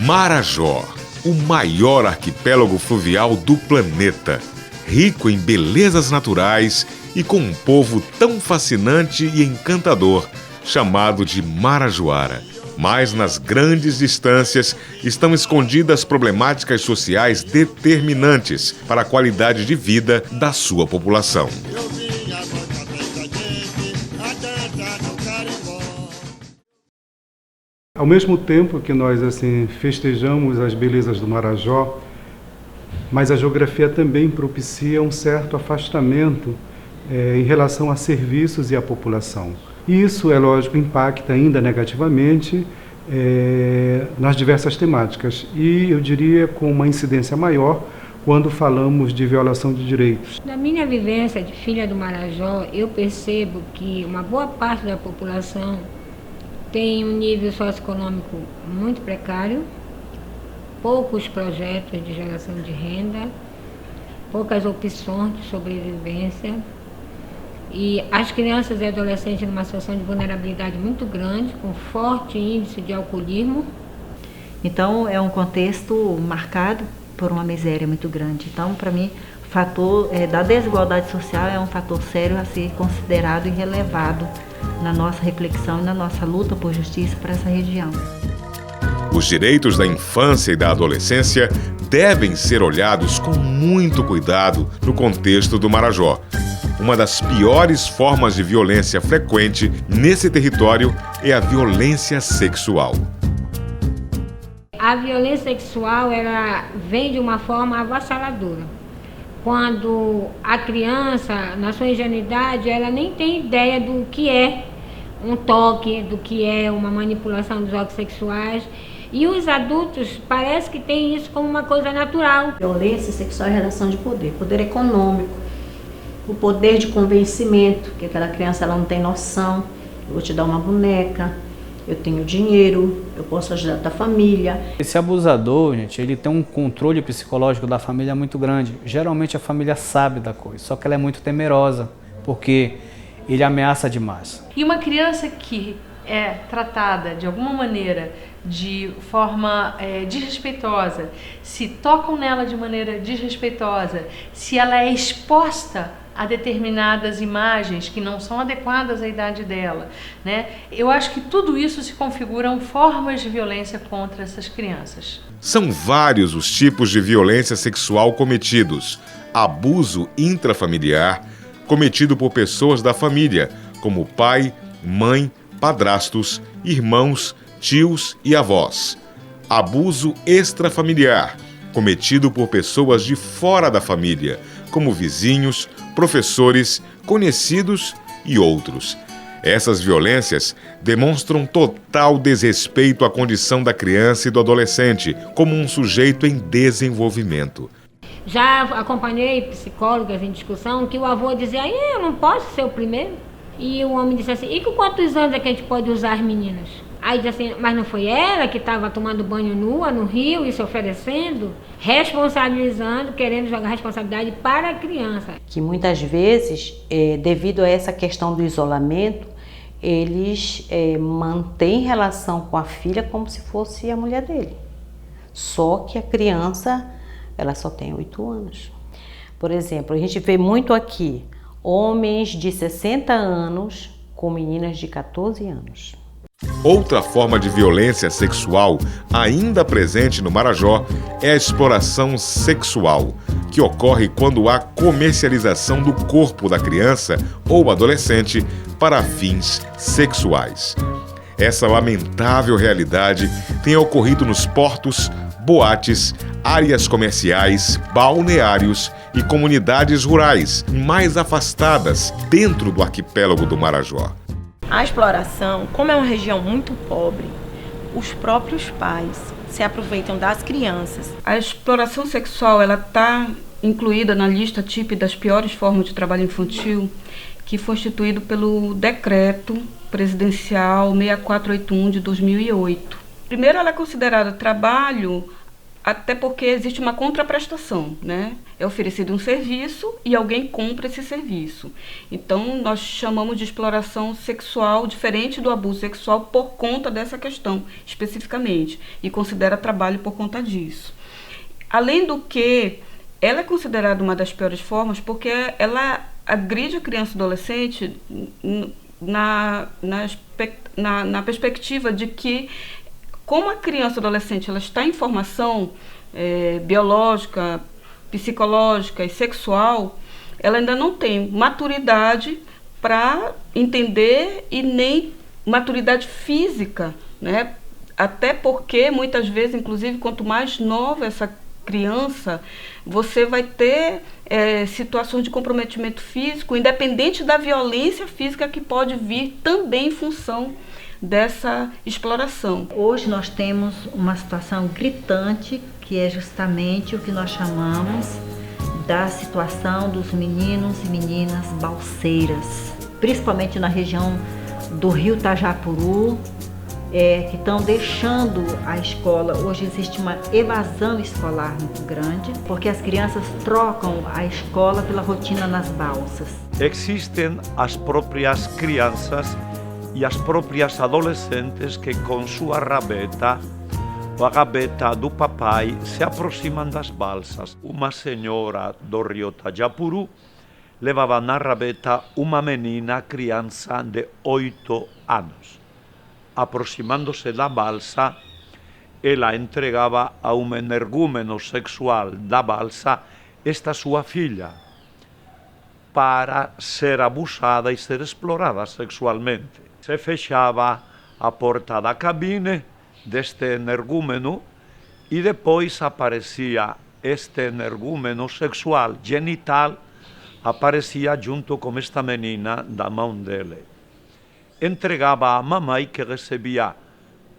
Marajó, o maior arquipélago fluvial do planeta, rico em belezas naturais e com um povo tão fascinante e encantador, chamado de Marajoara. Mas nas grandes distâncias estão escondidas problemáticas sociais determinantes para a qualidade de vida da sua população. Ao mesmo tempo que nós festejamos as belezas do Marajó, mas a geografia também propicia um certo afastamento em relação a serviços e à população. E isso, é lógico, impacta ainda negativamente nas diversas temáticas. E eu diria com uma incidência maior quando falamos de violação de direitos. Na minha vivência de filha do Marajó, eu percebo que uma boa parte da população tem um nível socioeconômico muito precário, poucos projetos de geração de renda, poucas opções de sobrevivência, e as crianças e adolescentes numa situação de vulnerabilidade muito grande, com forte índice de alcoolismo. Então é um contexto marcado por uma miséria muito grande. Então, para mim, o fator da desigualdade social é um fator sério a ser considerado e relevado na nossa reflexão e na nossa luta por justiça para essa região. Os direitos da infância e da adolescência devem ser olhados com muito cuidado no contexto do Marajó. Uma das piores formas de violência frequente nesse território é a violência sexual. A violência sexual, ela vem de uma forma avassaladora. Quando a criança, na sua ingenuidade, ela nem tem ideia do que é um toque, do que é uma manipulação dos órgãos sexuais. E os adultos parece que têm isso como uma coisa natural. Violência sexual é relação de poder, poder econômico, o poder de convencimento, que aquela criança ela não tem noção. Eu vou te dar uma boneca, eu tenho dinheiro, eu posso ajudar a tua família. Esse abusador, gente, ele tem um controle psicológico da família muito grande. Geralmente a família sabe da coisa, só que ela é muito temerosa, porque ele ameaça demais. E uma criança que é tratada de alguma maneira de forma desrespeitosa, se tocam nela de maneira desrespeitosa, se ela é exposta a determinadas imagens que não são adequadas à idade dela, né? Eu acho que tudo isso se configuram formas de violência contra essas crianças. São vários os tipos de violência sexual cometidos. Abuso intrafamiliar, cometido por pessoas da família, como pai, mãe, padrastos, irmãos, tios e avós. Abuso extrafamiliar, cometido por pessoas de fora da família, como vizinhos, professores, conhecidos e outros. Essas violências demonstram total desrespeito à condição da criança e do adolescente como um sujeito em desenvolvimento. Já acompanhei psicólogas em discussão que o avô dizia: eu não posso ser o primeiro. E o homem disse assim: e com quantos anos é que a gente pode usar as meninas? Aí diz assim: mas não foi ela que estava tomando banho nua no rio e se oferecendo? Responsabilizando, querendo jogar responsabilidade para a criança. Que muitas vezes, devido a essa questão do isolamento, eles mantêm relação com a filha como se fosse a mulher dele. Só que a criança, ela só tem 8 anos. Por exemplo, a gente vê muito aqui homens de 60 anos com meninas de 14 anos. Outra forma de violência sexual ainda presente no Marajó é a exploração sexual, que ocorre quando há comercialização do corpo da criança ou adolescente para fins sexuais. Essa lamentável realidade tem ocorrido nos portos, boates, áreas comerciais, balneários e comunidades rurais mais afastadas dentro do arquipélago do Marajó. A exploração, como é uma região muito pobre, os próprios pais se aproveitam das crianças. A exploração sexual ela está incluída na lista TIP das piores formas de trabalho infantil, que foi instituído pelo Decreto Presidencial 6481 de 2008. Primeiro, ela é considerada trabalho até porque existe uma contraprestação, né? É oferecido um serviço e alguém compra esse serviço. Então, nós chamamos de exploração sexual diferente do abuso sexual por conta dessa questão, especificamente, e considera trabalho por conta disso. Além do que, ela é considerada uma das piores formas porque ela agride a criança e adolescente na perspectiva de que, como a criança e adolescente ela está em formação biológica, psicológica e sexual, ela ainda não tem maturidade para entender e nem maturidade física, né? Até porque, muitas vezes, inclusive, quanto mais nova essa criança, você vai ter situações de comprometimento físico, independente da violência física que pode vir também em função dessa exploração. Hoje nós temos uma situação gritante, que é justamente o que nós chamamos da situação dos meninos e meninas balseiras, principalmente na região do Rio Tajapuru, que estão deixando a escola. Hoje existe uma evasão escolar muito grande, porque as crianças trocam a escola pela rotina nas balsas. Existem as próprias crianças e as próprias adolescentes que com sua rabeta ou a gaveta do papai se aproximam das balsas. Uma senhora do Rio Tajapuru levava na rabeta uma menina, criança de 8 anos. Aproximando-se da balsa, ela entregava a um energúmeno sexual da balsa esta sua filha, para ser abusada e ser explorada sexualmente. Se fechava a porta da cabine deste energúmeno e depois aparecia este energúmeno sexual genital, aparecia junto com esta menina da mão dele. Entregava a mamãe, que recebia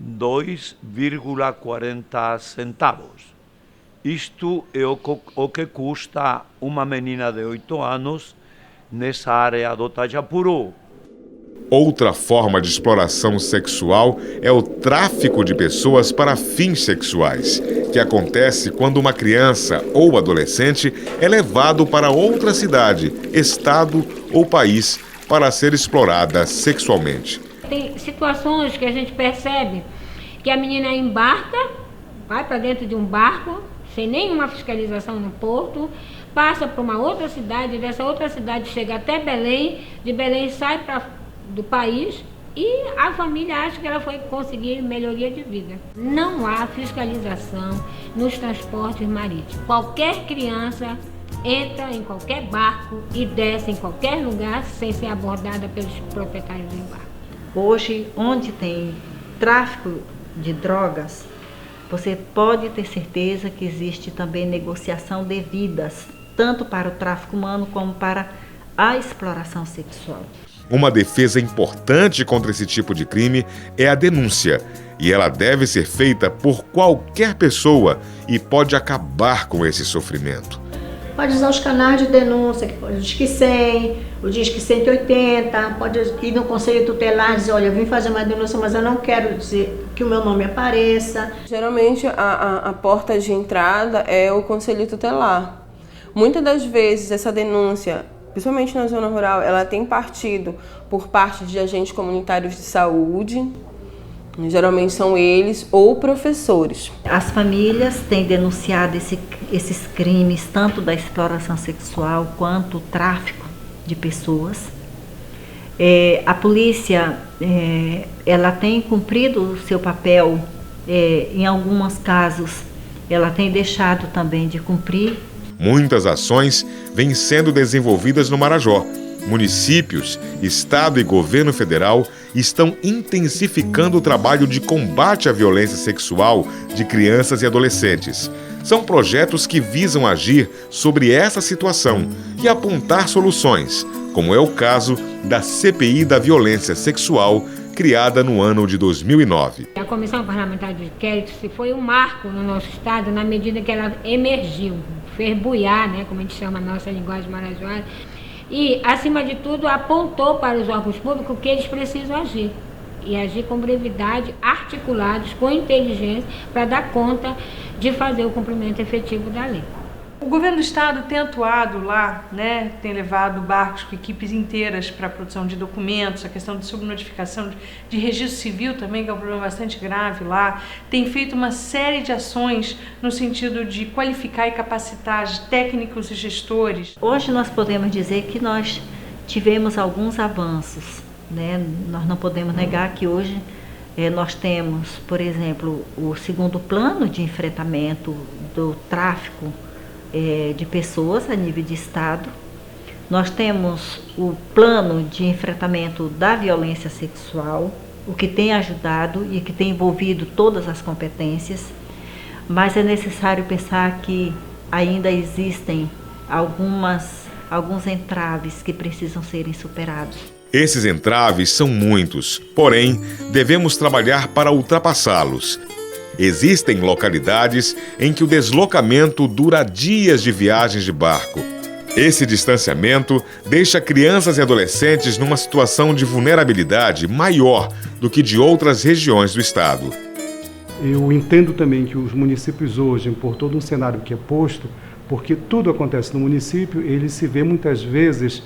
2,40 centavos. Isto é o que custa uma menina de 8 anos nessa área do Tajapuru. Outra forma de exploração sexual é o tráfico de pessoas para fins sexuais, que acontece quando uma criança ou adolescente é levado para outra cidade, estado ou país para ser explorada sexualmente. Tem situações que a gente percebe que a menina embarca, vai para dentro de um barco, sem nenhuma fiscalização no porto, passa para uma outra cidade, dessa outra cidade chega até Belém, de Belém sai do país e a família acha que ela foi conseguir melhoria de vida. Não há fiscalização nos transportes marítimos. Qualquer criança entra em qualquer barco e desce em qualquer lugar sem ser abordada pelos proprietários do barco. Hoje, onde tem tráfico de drogas, você pode ter certeza que existe também negociação de vidas, tanto para o tráfico humano como para a exploração sexual. Uma defesa importante contra esse tipo de crime é a denúncia, e ela deve ser feita por qualquer pessoa e pode acabar com esse sofrimento. Pode usar os canais de denúncia, o Disque 100, o Disque 180, pode ir no Conselho Tutelar e dizer, olha, eu vim fazer uma denúncia, mas eu não quero dizer que o meu nome apareça. Geralmente a porta de entrada é o Conselho Tutelar. Muitas das vezes essa denúncia, principalmente na zona rural, ela tem partido por parte de agentes comunitários de saúde, geralmente são eles ou professores. As famílias têm denunciado esses crimes, tanto da exploração sexual quanto o tráfico de pessoas. A polícia ela tem cumprido o seu papel, em alguns casos ela tem deixado também de cumprir. Muitas ações vêm sendo desenvolvidas no Marajó. Municípios, Estado e Governo Federal estão intensificando o trabalho de combate à violência sexual de crianças e adolescentes. São projetos que visam agir sobre essa situação e apontar soluções, como é o caso da CPI da Violência Sexual, criada no ano de 2009. A Comissão Parlamentar de Inquérito foi um marco no nosso Estado na medida que ela emergiu, ferbuiar, né, como a gente chama na nossa linguagem marajoara, e, acima de tudo, apontou para os órgãos públicos que eles precisam agir. e agir com brevidade, articulados, com inteligência, para dar conta de fazer o cumprimento efetivo da lei. O governo do estado tem atuado lá, né? Tem levado barcos com equipes inteiras para a produção de documentos, a questão de subnotificação de registro civil também, que é um problema bastante grave lá. Tem feito uma série de ações no sentido de qualificar e capacitar técnicos e gestores. Hoje nós podemos dizer que nós tivemos alguns avanços, né? Nós não podemos negar que hoje nós temos, por exemplo, o segundo plano de enfrentamento do tráfico de pessoas a nível de estado. Nós temos o plano de enfrentamento da violência sexual, o que tem ajudado e que tem envolvido todas as competências, mas é necessário pensar que ainda existem alguns entraves que precisam serem superados. Esses entraves são muitos, porém, devemos trabalhar para ultrapassá-los. Existem localidades em que o deslocamento dura dias de viagens de barco. Esse distanciamento deixa crianças e adolescentes numa situação de vulnerabilidade maior do que de outras regiões do estado. Eu entendo também que os municípios hoje, por todo um cenário que é posto, porque tudo acontece no município, ele se vê muitas vezes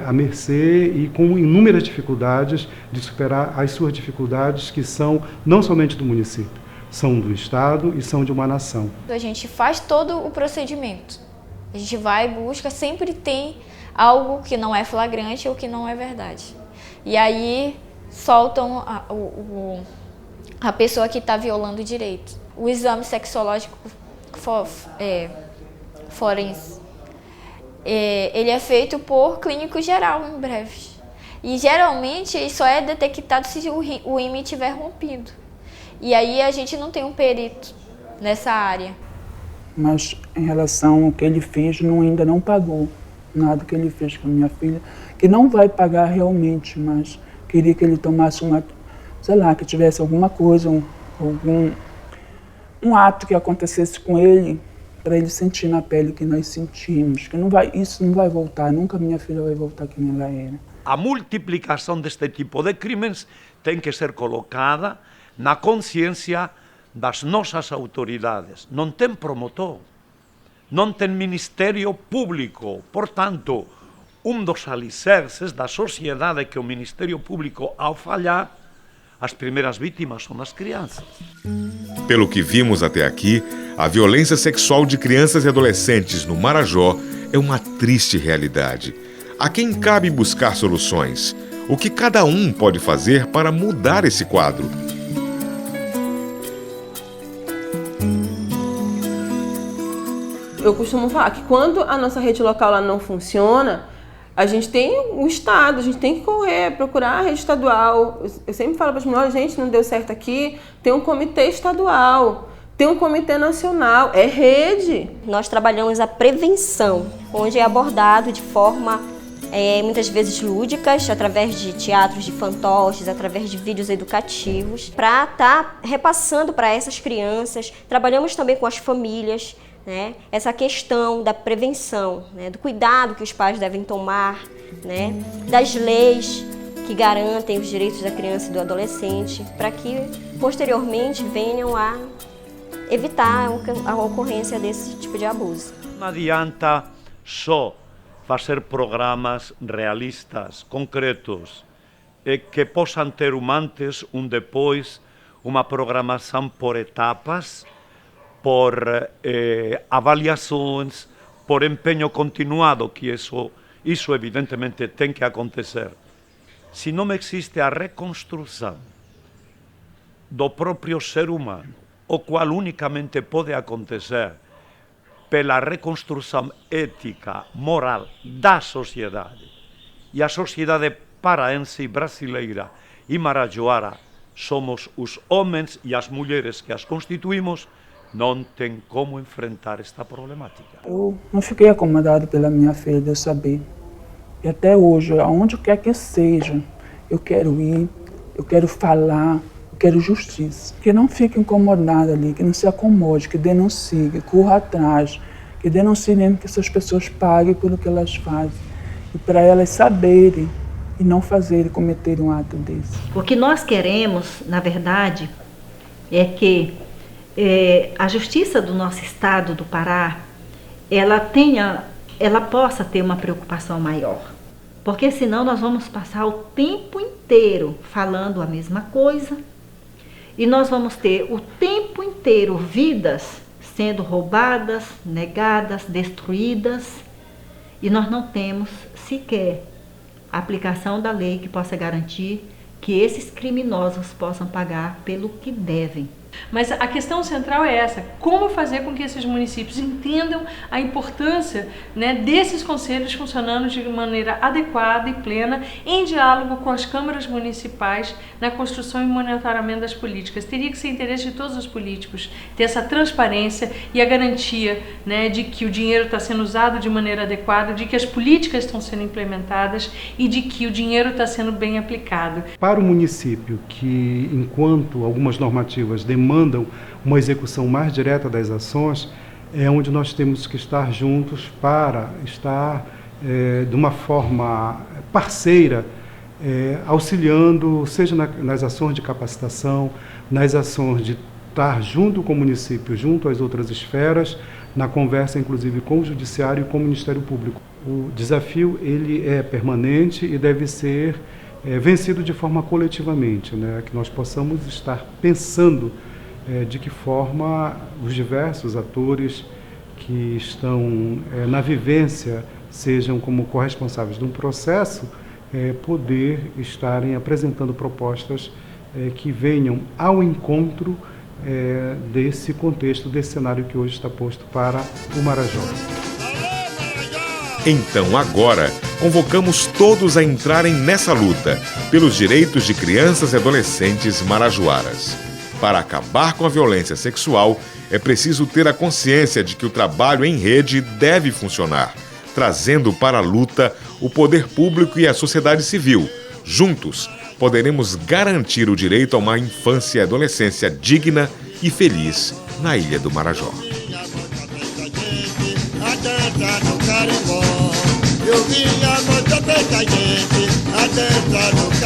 à mercê e com inúmeras dificuldades de superar as suas dificuldades, que são não somente do município, são do estado e são de uma nação. A gente faz todo o procedimento, a gente vai e busca, sempre tem algo que não é flagrante ou que não é verdade. E aí soltam a pessoa que está violando o direito. O exame sexológico forense, ele é feito por clínico geral em breve. E geralmente isso só é detectado se o ímã estiver rompido. E aí a gente não tem um perito nessa área. Mas em relação ao que ele fez, ainda não pagou nada que ele fez com a minha filha, que não vai pagar realmente, mas queria que ele tomasse que tivesse alguma coisa, um ato que acontecesse com ele, para ele sentir na pele que nós sentimos, que isso não vai voltar, nunca minha filha vai voltar como ela era. A multiplicação deste tipo de crimes tem que ser colocada na consciência das nossas autoridades. Não tem promotor, não tem Ministério Público. Portanto, dos alicerces da sociedade é que o Ministério Público, ao falhar, as primeiras vítimas são as crianças. Pelo que vimos até aqui, a violência sexual de crianças e adolescentes no Marajó é uma triste realidade. A quem cabe buscar soluções? O que cada um pode fazer para mudar esse quadro? Eu costumo falar que quando a nossa rede local lá não funciona, a gente tem o estado, a gente tem que correr, procurar a rede estadual. Eu sempre falo para as mulheres, gente, não deu certo aqui, tem um comitê estadual, tem um comitê nacional, é rede. Nós trabalhamos a prevenção, onde é abordado de forma muitas vezes lúdicas, através de teatros de fantoches, através de vídeos educativos, para estar repassando para essas crianças. Trabalhamos também com as famílias, né? Essa questão da prevenção, né? Do cuidado que os pais devem tomar, né? Das leis que garantem os direitos da criança e do adolescente, para que posteriormente venham a evitar a ocorrência desse tipo de abuso. Não adianta só fazer programas realistas, concretos, que possam ter um antes, um depois, uma programação por etapas, por avaliações, por empenho continuado, que isso evidentemente tem que acontecer. Se não existe a reconstrução do próprio ser humano, o qual unicamente pode acontecer pela reconstrução ética, moral da sociedade, e a sociedade paraense e brasileira e marajoara somos os homens e as mulheres que as constituímos, não tem como enfrentar esta problemática. Eu não fiquei acomodado pela minha filha, de eu saber. E até hoje, aonde quer que seja, eu quero ir, eu quero falar, eu quero justiça. Que não fique incomodada ali, que não se acomode, que denuncie, que corra atrás, que denuncie mesmo, que essas pessoas paguem pelo que elas fazem. E para elas saberem e não fazer ele cometer um ato desse. O que nós queremos, na verdade, é que a justiça do nosso estado do Pará, ela possa ter uma preocupação maior. Porque senão nós vamos passar o tempo inteiro falando a mesma coisa e nós vamos ter o tempo inteiro vidas sendo roubadas, negadas, destruídas e nós não temos sequer a aplicação da lei que possa garantir que esses criminosos possam pagar pelo que devem. Mas a questão central é essa: como fazer com que esses municípios entendam a importância, né, desses conselhos funcionando de maneira adequada e plena, em diálogo com as câmaras municipais na construção e monitoramento das políticas. Teria que ser interesse de todos os políticos ter essa transparência e a garantia, né, de que o dinheiro está sendo usado de maneira adequada, de que as políticas estão sendo implementadas e de que o dinheiro está sendo bem aplicado. Para o município que, enquanto algumas normativas demandam uma execução mais direta das ações, é onde nós temos que estar juntos para estar de uma forma parceira, auxiliando, seja nas ações de capacitação, nas ações de estar junto com o município, junto às outras esferas, na conversa inclusive com o Judiciário e com o Ministério Público. O desafio ele é permanente e deve ser vencido de forma coletivamente, né? Que nós possamos estar pensando de que forma os diversos atores que estão na vivência, sejam como corresponsáveis de um processo, poder estarem apresentando propostas que venham ao encontro desse contexto, desse cenário que hoje está posto para o Marajó. Então agora, convocamos todos a entrarem nessa luta pelos direitos de crianças e adolescentes marajoaras. Para acabar com a violência sexual, é preciso ter a consciência de que o trabalho em rede deve funcionar, trazendo para a luta o poder público e a sociedade civil. Juntos, poderemos garantir o direito a uma infância e adolescência digna e feliz na Ilha do Marajó. Eu vinha, mas até que a gente, a dança do